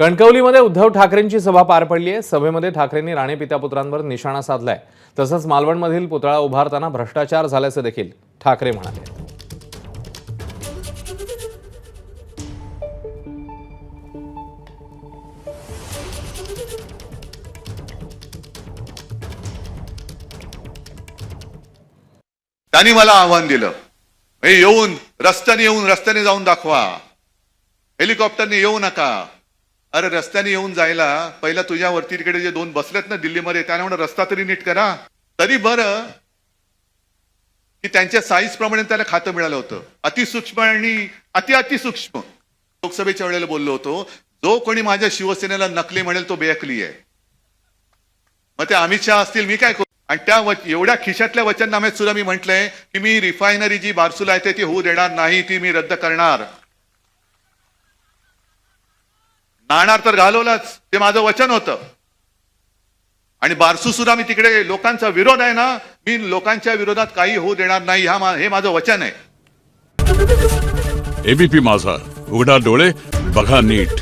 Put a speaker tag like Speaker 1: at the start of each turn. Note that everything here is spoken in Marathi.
Speaker 1: कणकवलीमध्ये उद्धव ठाकरेंची सभा पार पडली आहे। सभेमध्ये ठाकरेंनी राणे पित्या पुत्रांवर निशाणा साधलाय। तसंच मालवणमधील पुतळा उभारताना भ्रष्टाचार झाल्याचे देखील ठाकरे म्हणाले।
Speaker 2: त्यांनी मला आव्हान दिलं, येऊन रस्त्याने जाऊन दाखवा, हेलिकॉप्टरने येऊ नका। अरे रस्त्याने येऊन जायला पहिला तुझ्यावरती तिकडे जे दोन बसलेत ना दिल्लीमध्ये, त्यांना म्हणून रस्ता तरी नीट करा। तरी बरं की त्यांच्या साईज प्रमाणे त्याला खातं मिळालं होतं, अतिसूक्ष्म आणि अतिसूक्ष्म। लोकसभेच्या वेळेला बोललो होतो, जो कोणी माझ्या शिवसेनेला नकली म्हणेल तो बेअकली आहे। मग ते अमित शहा असतील, मी काय करू? आणि त्या एवढ्या खिशातल्या वचननाम्यात सुद्धा मी म्हटलंय की मी रिफायनरी जी बारसूला आहे ती होऊ देणार नाही, ती मी रद्द करणार। नाणार तर घालवलाच, ते माझं वचन होतं। आणि बारसू सुद्धा मी तिकडे लोकांचा विरोध आहे ना, मी लोकांच्या विरोधात काही होऊ देणार नाही, हे माझं वचन आहे।
Speaker 3: एबीपी माझा, उघडा डोळे बघा नीट।